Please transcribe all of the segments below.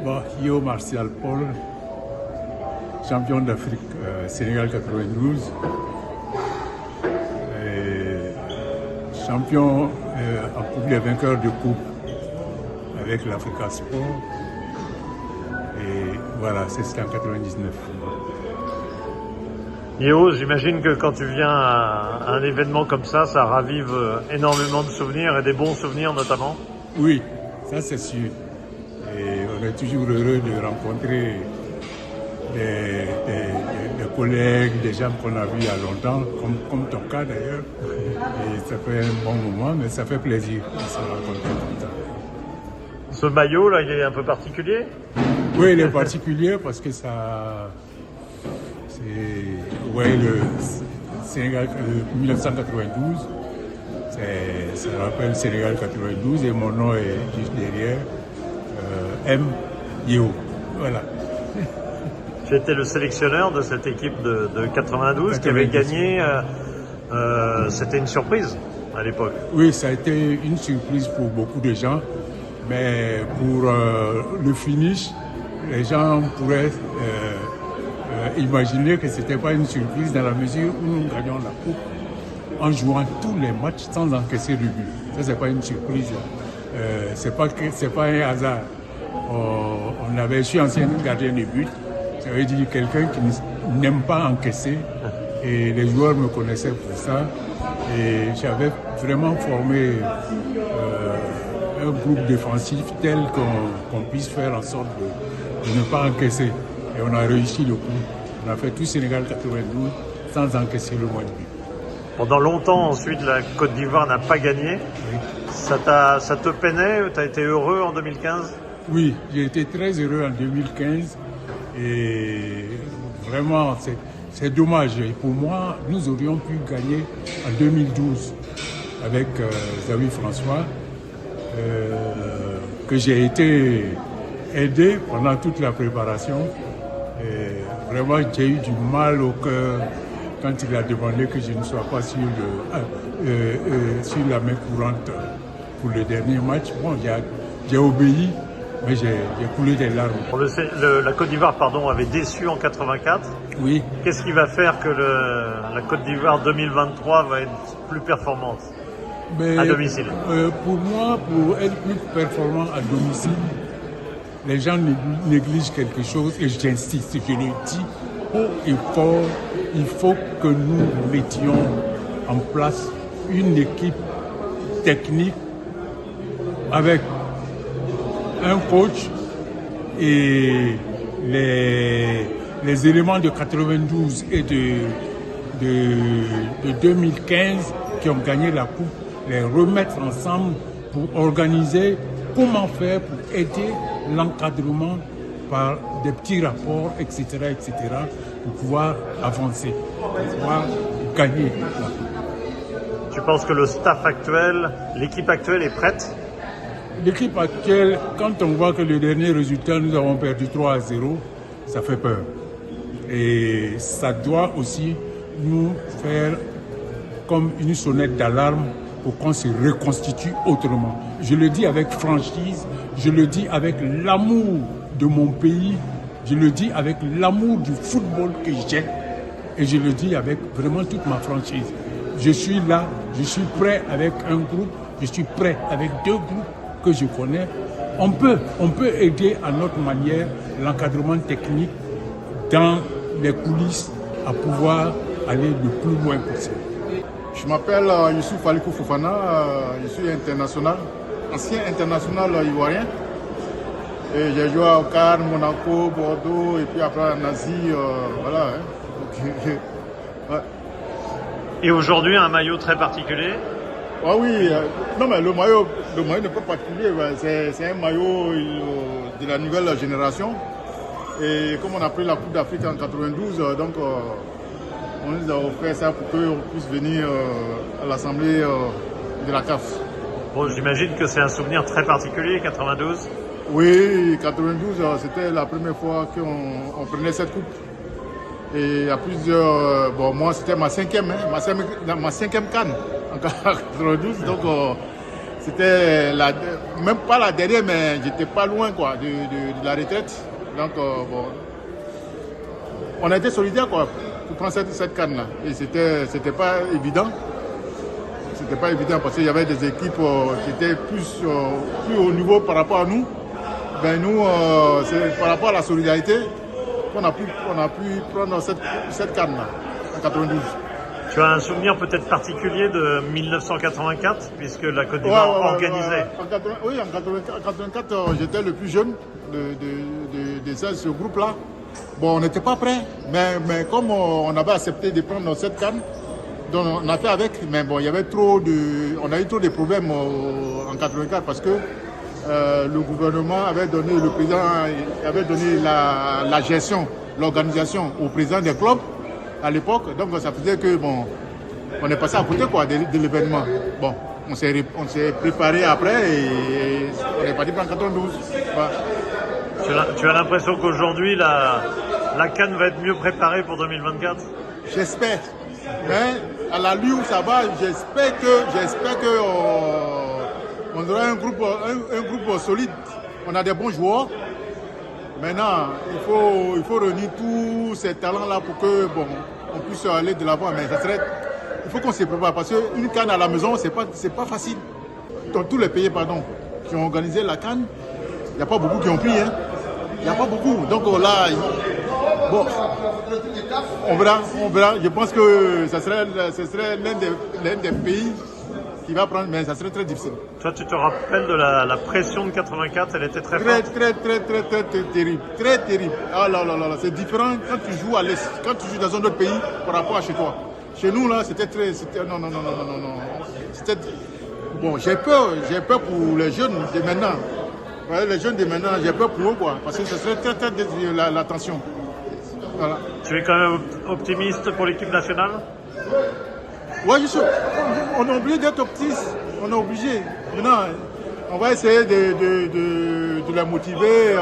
Bon, Yo Martial Paul, champion d'Afrique, Sénégal 92. Champion en coupe des vainqueurs de coupe avec l'Africa Sport. Et voilà, c'était en 99. Yo, j'imagine que quand tu viens à un événement comme ça ravive énormément de souvenirs et des bons souvenirs notamment. Oui, ça c'est sûr. Et on est toujours heureux de rencontrer des collègues, des gens qu'on a vus il y a longtemps, comme ton cas d'ailleurs. Et ça fait un bon moment, mais ça fait plaisir de se rencontrer comme ça. Ce maillot là, il est un peu particulier? Oui, il est particulier parce que ça... C'est... Ouais, le Sénégal 1992, ça rappelle Sénégal 92 et mon nom est juste derrière. M. Yo. Voilà. Tu étais le sélectionneur de cette équipe de 92 qui avait gagné. C'était une surprise à l'époque. Oui, ça a été une surprise pour beaucoup de gens. Mais pour le finish, les gens pourraient imaginer que ce n'était pas une surprise dans la mesure où nous gagnons la coupe en jouant tous les matchs sans encaisser de but. Ça, c'est pas une surprise. C'est pas un hasard. On avait su ancien gardien de but. Ça veut dire quelqu'un qui n'aime pas encaisser. Et les joueurs me connaissaient pour ça. Et j'avais vraiment formé un groupe défensif tel qu'on puisse faire en sorte de ne pas encaisser. Et on a réussi le coup. On a fait tout Sénégal 92 sans encaisser le moins de but. Pendant longtemps, ensuite, la Côte d'Ivoire n'a pas gagné. Oui. Ça te peinait? Tu as été heureux en 2015? Oui, j'ai été très heureux en 2015. Et vraiment, c'est dommage. Et pour moi, nous aurions pu gagner en 2012 avec Xavier François, que j'ai été aidé pendant toute la préparation. Et vraiment, j'ai eu du mal au cœur quand il a demandé que je ne sois pas sur la main courante pour le dernier match. Bon, j'ai obéi, mais j'ai coulé des larmes. La Côte d'Ivoire, avait déçu en 84. Oui. Qu'est-ce qui va faire que la Côte d'Ivoire 2023 va être plus performante à domicile? Pour moi, pour être plus performant à domicile, les gens négligent quelque chose et j'insiste, je le dis haut et fort, il faut que nous mettions en place une équipe technique avec un coach et les éléments de 92 et de 2015 qui ont gagné la coupe, les remettre ensemble pour organiser comment faire pour aider l'encadrement par des petits rapports, etc., pour pouvoir avancer, pour pouvoir gagner la coupe. Tu penses que le staff actuel, l'équipe actuelle est prête? L'équipe actuelle, quand on voit que le dernier résultat, nous avons perdu 3-0, ça fait peur. Et ça doit aussi nous faire comme une sonnette d'alarme pour qu'on se reconstitue autrement. Je le dis avec franchise, je le dis avec l'amour de mon pays, je le dis avec l'amour du football que j'ai et je le dis avec vraiment toute ma franchise. Je suis là, je suis prêt avec un groupe, je suis prêt avec deux groupes que je connais. On peut aider à notre manière l'encadrement technique dans les coulisses à pouvoir aller le plus loin possible. Je m'appelle Youssouf Alikou Fofana, je suis international, ancien international ivoirien. Et j'ai joué au Cannes, Monaco, Bordeaux et puis après en Asie, voilà. Ouais. Et aujourd'hui, un maillot très particulier? Ah oui, non mais le maillot n'est pas particulier, c'est un maillot de la nouvelle génération. Et comme on a pris la Coupe d'Afrique en 92, donc on nous a offert ça pour qu'on puisse venir à l'Assemblée de la CAF. Bon, j'imagine que c'est un souvenir très particulier, 92. Oui, 92, c'était la première fois qu'on prenait cette coupe. Et à plusieurs, bon moi c'était ma cinquième CAN en 92, donc c'était même pas la dernière, mais j'étais pas loin quoi, de la retraite. Donc, bon, on a été solidaires quoi, pour prendre cette canne-là. Et c'était pas évident. C'était pas évident parce qu'il y avait des équipes qui étaient plus haut niveau par rapport à nous. Ben nous, c'est par rapport à la solidarité qu'on a pu prendre cette canne-là en 92. Tu as un souvenir peut-être particulier de 1984, puisque la Côte d'Ivoire organisait. Oui, en 84, j'étais le plus jeune de ce groupe-là. Bon, on n'était pas prêts, mais comme on avait accepté de prendre cette canne, donc on a fait avec, mais bon, il y avait on a eu trop de problèmes en 84 parce que le gouvernement avait donné, le président avait donné la gestion, l'organisation au président des clubs à l'époque. Donc ça faisait que bon, on est passé à côté quoi de l'événement. Bon, on s'est préparé après et on est parti en 92. Voilà. Tu as l'impression qu'aujourd'hui la CAN va être mieux préparée pour 2024? J'espère. Mais à l'allure où ça va, j'espère que on aura un groupe solide. On a des bons joueurs. Maintenant, il faut réunir tous ces talents-là pour que bon, on puisse aller de l'avant. Mais il faut qu'on se prépare parce qu'une CAN à la maison, c'est pas facile. Dans tous les pays, qui ont organisé la CAN, il n'y a pas beaucoup qui ont pris. Hein. Il n'y a pas beaucoup. Donc là, bon, on verra. Je pense que ce serait l'un des pays qui va prendre, mais ça serait très difficile. Toi, tu te rappelles de la pression de 84, elle était très forte. Très terrible. Très terrible. Ah là, c'est différent quand tu joues à l'Est, quand tu joues dans un autre pays par rapport à chez toi. Chez nous, là, non. C'était, bon, j'ai peur pour les jeunes de maintenant. Ouais, les jeunes de maintenant, j'ai peur pour eux, quoi, parce que ce serait très la tension. Voilà. Tu es quand même optimiste pour l'équipe nationale? Oui, on est obligé d'être optimiste. On est obligé. Maintenant, on va essayer de la motiver.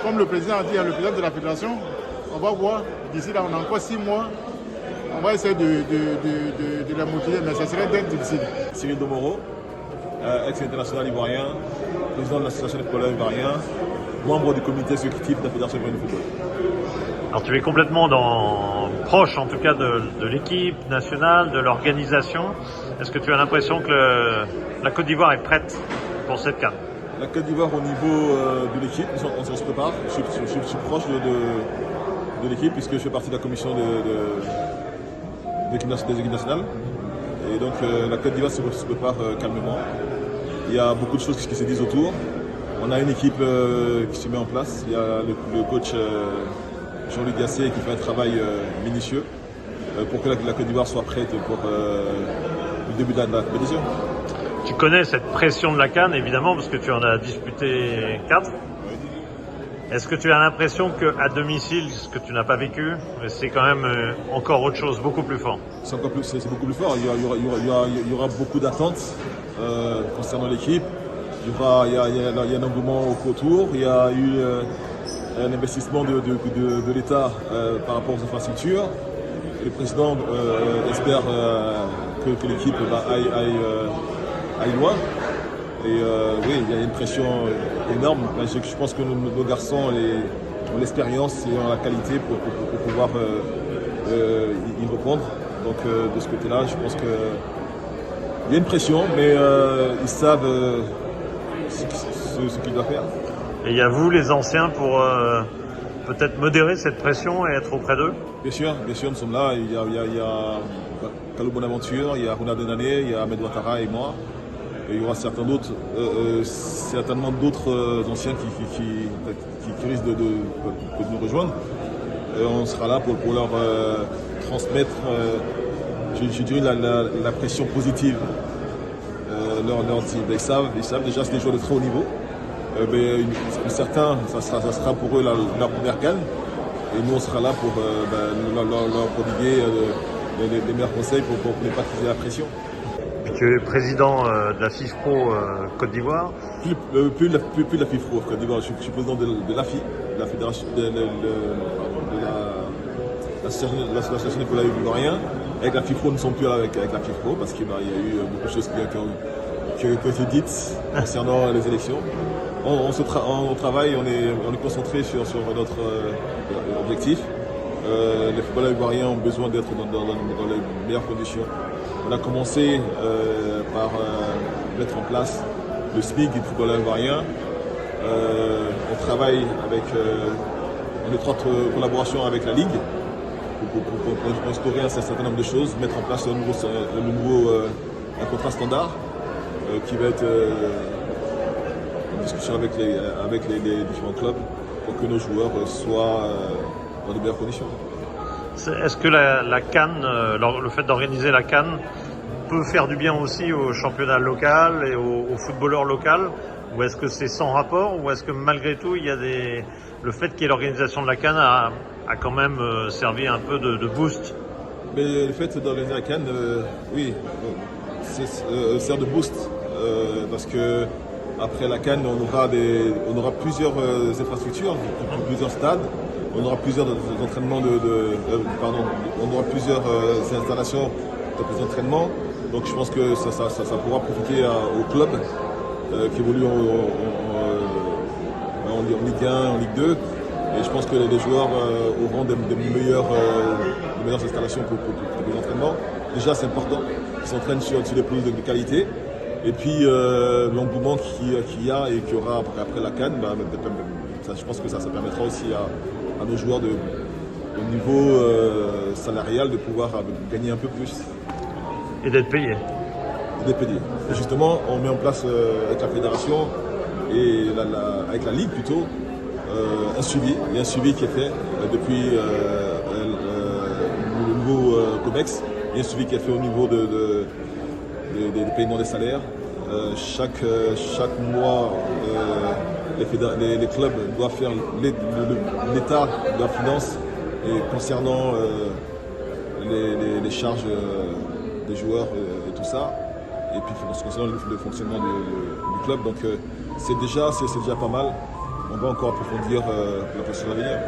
Comme le président a dit, le président de la fédération, on va voir. D'ici là, on a encore 6 mois. On va essayer de la motiver, mais ça serait très difficile. Cyril Domoro, ex-international ivoirien, président de l'association des footballeurs ivoiriens, membre du comité exécutif de la Fédération ivoirienne de football. Alors tu es complètement proche en tout cas de l'équipe nationale, de l'organisation. Est-ce que tu as l'impression que la Côte d'Ivoire est prête pour cette CAN? La Côte d'Ivoire au niveau de l'équipe, on se prépare. Je suis proche de l'équipe puisque je fais partie de la commission des équipes nationales. Et donc la Côte d'Ivoire se prépare calmement. Il y a beaucoup de choses qui se disent autour. On a une équipe qui se met en place. Il y a le coach Jean-Luc Gasset qui fait un travail minutieux pour que la Côte d'Ivoire soit prête pour le début de la compétition. Tu connais cette pression de la CAN évidemment parce que tu en as disputé 4. Oui. Est-ce que tu as l'impression qu'à domicile, ce que tu n'as pas vécu, c'est quand même encore autre chose, beaucoup plus fort? C'est beaucoup plus fort. Il y aura beaucoup d'attentes concernant l'équipe. Il y a un engouement autour. Il y a eu un investissement de l'État par rapport aux infrastructures. Le président espère que l'équipe aille loin. Et oui, il y a une pression énorme. Je pense que nos garçons ont l'expérience et ont la qualité pour pouvoir y reprendre. Donc de ce côté-là, je pense qu'il y a une pression, mais ils savent ce qu'ils doivent faire. Et il y a vous, les anciens, pour peut-être modérer cette pression et être auprès d'eux? Bien sûr, nous sommes là. Il y a Kalou Bonaventure, il y a Ronald Denané, il y a Ahmed Ouattara et moi. Et il y aura certainement d'autres anciens qui risquent de nous rejoindre. Et on sera là pour leur transmettre, je dirais, la pression positive. Ils savent déjà c'est des joueurs de très haut niveau. Mais certains, ça sera pour eux leur première CAN. Et nous, on sera là pour leur prodiguer les meilleurs conseils pour ne pas utiliser la pression. Tu es président de la FIFPro Côte d'Ivoire. Plus de la FIFPro Côte d'Ivoire. Je suis président de l'AFI, la fédération de l'association des footballeurs ivoiriens. Avec la FIFPro, nous ne sommes plus avec la FIFPro parce qu'il y a eu beaucoup de choses qui ont été dites concernant les élections. On travaille, on est concentré sur notre objectif. Les footballeurs ivoiriens ont besoin d'être dans les meilleures conditions. On a commencé par mettre en place le SMIC du footballeur ivoirien. On travaille en étroite collaboration avec la Ligue pour instaurer un certain nombre de choses, mettre en place un contrat standard qui va être en discussion avec les différents clubs pour que nos joueurs soient dans de meilleures conditions. Est-ce que la CAN, le fait d'organiser la CAN, peut faire du bien aussi au championnat local et au footballeur local, ou est-ce que c'est sans rapport, ou est-ce que malgré tout le fait qu'il y ait l'organisation de la CAN a quand même servi un peu de boost? Mais le fait d'organiser la CAN, oui, sert de boost parce que après la CAN, on aura plusieurs infrastructures, plusieurs stades, on aura plusieurs entraînements on aura plusieurs installations d'entraînement. Donc je pense que ça pourra profiter aux clubs qui évoluent en Ligue 1, en Ligue 2. Et je pense que les joueurs auront des meilleures installations pour les entraînements. Déjà, c'est important qu'ils s'entraînent sur des pelouses de qualité. Et puis, l'engouement qu'il y a et qu'il y aura après la CAN, je pense que ça permettra aussi à nos joueurs au niveau salarial de pouvoir gagner un peu plus. Et d'être payés. Et justement, on met en place avec la fédération et avec la Ligue plutôt, un suivi. Il y a un suivi qui est fait depuis le nouveau COMEX. Il y a un suivi qui est fait au niveau des paiements des salaires. Chaque mois, les clubs doivent faire l'état de la finance et concernant les charges des joueurs et tout ça. Et puis concernant le fonctionnement du club. Donc c'est déjà pas mal. On va encore approfondir la question à venir.